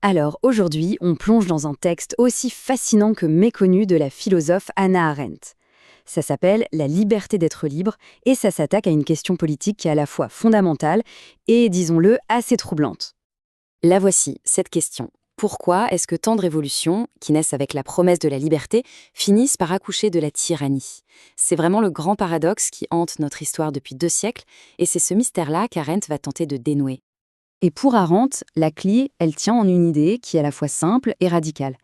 Alors aujourd'hui, on plonge dans un texte aussi fascinant que méconnu de la philosophe Hannah Arendt. Ça s'appelle La liberté d'être libre et ça s'attaque à une question politique qui est à la fois fondamentale et, disons-le, assez troublante. La voici, cette question. Pourquoi est-ce que tant de révolutions, qui naissent avec la promesse de la liberté, finissent par accoucher de la tyrannie? C'est vraiment le grand paradoxe qui hante notre histoire depuis 2 siècles et c'est ce mystère-là qu'Arendt va tenter de dénouer. Et pour Arendt, la clé, elle tient en une idée qui est à la fois simple et radicale.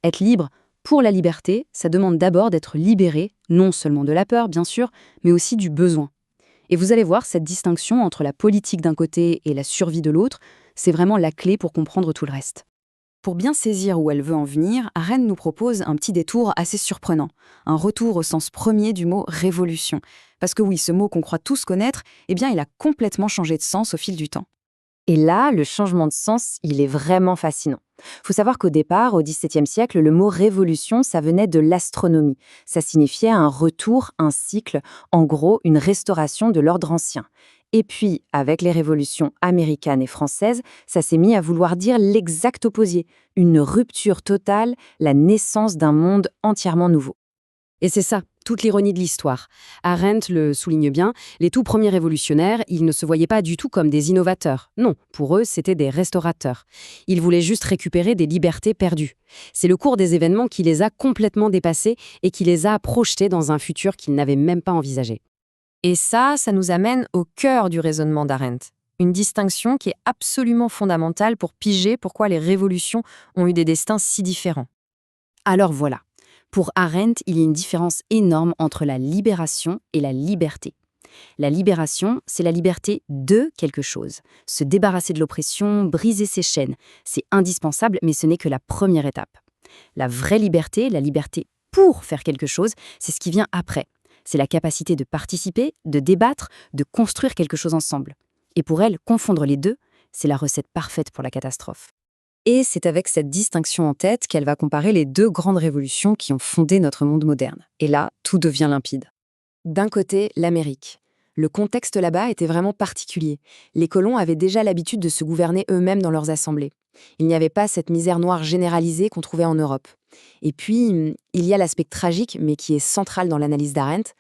Être libre pour la liberté, ça demande d'abord d'être libéré, non seulement de la peur, bien sûr, mais aussi du besoin. Et vous allez voir, cette distinction entre la politique d'un côté et la survie de l'autre, c'est vraiment la clé pour comprendre tout le reste. Pour bien saisir où elle veut en venir, Arendt nous propose un petit détour assez surprenant, un retour au sens premier du mot révolution. Parce que oui, ce mot qu'on croit tous connaître, eh bien, il a complètement changé de sens au fil du temps. Et là, le changement de sens, il est vraiment fascinant. Faut savoir qu'au départ, au XVIIe siècle, le mot révolution, ça venait de l'astronomie. Ça signifiait un retour, un cycle, en gros, une restauration de l'ordre ancien. Et puis, avec les révolutions américaines et françaises, ça s'est mis à vouloir dire l'exact opposé, une rupture totale, la naissance d'un monde entièrement nouveau. Et c'est ça, toute l'ironie de l'histoire. Arendt le souligne bien, les tout premiers révolutionnaires, ils ne se voyaient pas du tout comme des innovateurs. Non, pour eux, c'était des restaurateurs. Ils voulaient juste récupérer des libertés perdues. C'est le cours des événements qui les a complètement dépassés et qui les a projetés dans un futur qu'ils n'avaient même pas envisagé. Et ça nous amène au cœur du raisonnement d'Arendt. Une distinction qui est absolument fondamentale pour piger pourquoi les révolutions ont eu des destins si différents. Alors voilà. Pour Arendt, il y a une différence énorme entre la libération et la liberté. La libération, c'est la liberté de quelque chose. Se débarrasser de l'oppression, briser ses chaînes. C'est indispensable, mais ce n'est que la première étape. La vraie liberté, la liberté pour faire quelque chose, c'est ce qui vient après. C'est la capacité de participer, de débattre, de construire quelque chose ensemble. Et pour elle, confondre les deux, c'est la recette parfaite pour la catastrophe. Et c'est avec cette distinction en tête qu'elle va comparer les deux grandes révolutions qui ont fondé notre monde moderne. Et là, tout devient limpide. D'un côté, l'Amérique. Le contexte là-bas était vraiment particulier. Les colons avaient déjà l'habitude de se gouverner eux-mêmes dans leurs assemblées. Il n'y avait pas cette misère noire généralisée qu'on trouvait en Europe. Et puis, il y a l'aspect tragique, mais qui est central dans l'analyse d'Arendt.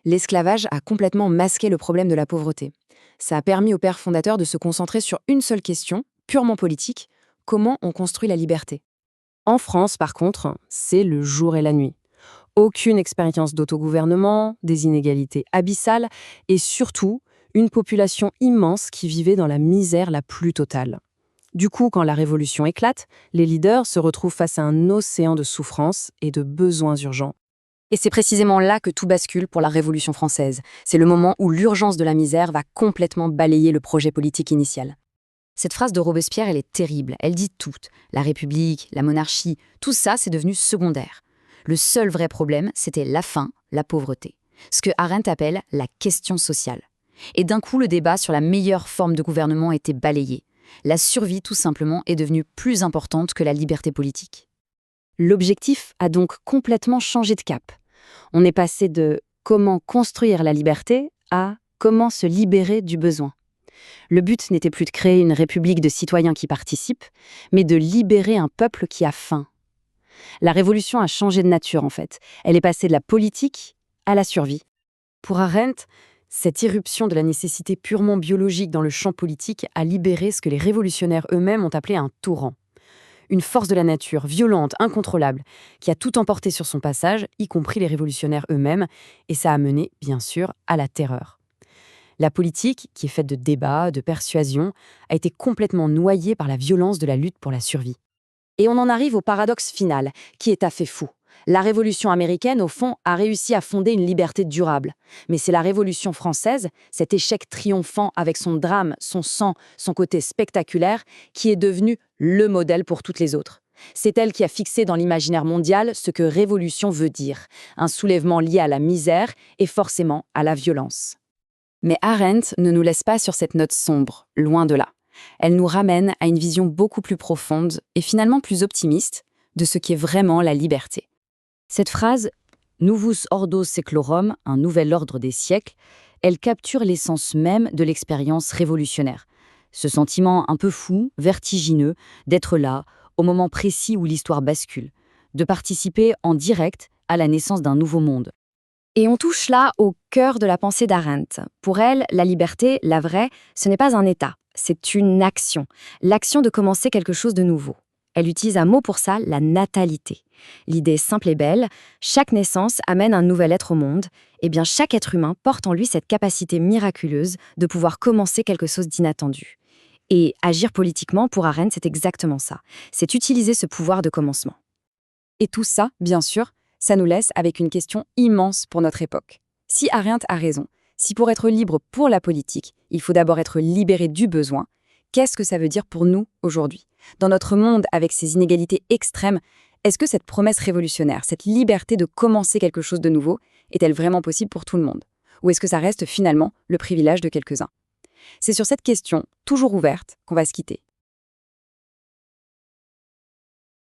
L'esclavage a complètement masqué le problème de la pauvreté. Ça a permis aux pères fondateurs de se concentrer sur une seule question, purement politique: comment on construit la liberté. En France, par contre, c'est le jour et la nuit. Aucune expérience d'autogouvernement, des inégalités abyssales et surtout une population immense qui vivait dans la misère la plus totale. Du coup, quand la révolution éclate, les leaders se retrouvent face à un océan de souffrance et de besoins urgents. Et c'est précisément là que tout bascule pour la Révolution française. C'est le moment où l'urgence de la misère va complètement balayer le projet politique initial. Cette phrase de Robespierre, elle est terrible. Elle dit tout. La République, la monarchie, tout ça, c'est devenu secondaire. Le seul vrai problème, c'était la faim, la pauvreté. Ce que Arendt appelle la question sociale. Et d'un coup, le débat sur la meilleure forme de gouvernement était balayé. La survie, tout simplement, est devenue plus importante que la liberté politique. L'objectif a donc complètement changé de cap. On est passé de comment construire la liberté à comment se libérer du besoin. Le but n'était plus de créer une république de citoyens qui participent, mais de libérer un peuple qui a faim. La révolution a changé de nature, en fait. Elle est passée de la politique à la survie. Pour Arendt, cette irruption de la nécessité purement biologique dans le champ politique a libéré ce que les révolutionnaires eux-mêmes ont appelé un torrent. Une force de la nature, violente, incontrôlable, qui a tout emporté sur son passage, y compris les révolutionnaires eux-mêmes, et ça a mené, bien sûr, à la terreur. La politique, qui est faite de débats, de persuasions, a été complètement noyée par la violence de la lutte pour la survie. Et on en arrive au paradoxe final, qui est à fait fou. La Révolution américaine, au fond, a réussi à fonder une liberté durable. Mais c'est la Révolution française, cet échec triomphant avec son drame, son sang, son côté spectaculaire, qui est devenu le modèle pour toutes les autres. C'est elle qui a fixé dans l'imaginaire mondial ce que révolution veut dire, un soulèvement lié à la misère et forcément à la violence. Mais Arendt ne nous laisse pas sur cette note sombre, loin de là. Elle nous ramène à une vision beaucoup plus profonde et finalement plus optimiste de ce qu'est vraiment la liberté. Cette phrase « Novus ordo seclorum », un nouvel ordre des siècles, elle capture l'essence même de l'expérience révolutionnaire. Ce sentiment un peu fou, vertigineux, d'être là, au moment précis où l'histoire bascule, de participer en direct à la naissance d'un nouveau monde. Et on touche là au cœur de la pensée d'Arendt. Pour elle, la liberté, la vraie, ce n'est pas un état, c'est une action. L'action de commencer quelque chose de nouveau. Elle utilise un mot pour ça, la natalité. L'idée simple et belle, chaque naissance amène un nouvel être au monde, et bien chaque être humain porte en lui cette capacité miraculeuse de pouvoir commencer quelque chose d'inattendu. Et agir politiquement, pour Arendt, c'est exactement ça. C'est utiliser ce pouvoir de commencement. Et tout ça, bien sûr, ça nous laisse avec une question immense pour notre époque. Si Arendt a raison, si pour être libre pour la politique, il faut d'abord être libéré du besoin, qu'est-ce que ça veut dire pour nous aujourd'hui? Dans notre monde avec ses inégalités extrêmes, est-ce que cette promesse révolutionnaire, cette liberté de commencer quelque chose de nouveau, est-elle vraiment possible pour tout le monde? Ou est-ce que ça reste finalement le privilège de quelques-uns? C'est sur cette question, toujours ouverte, qu'on va se quitter.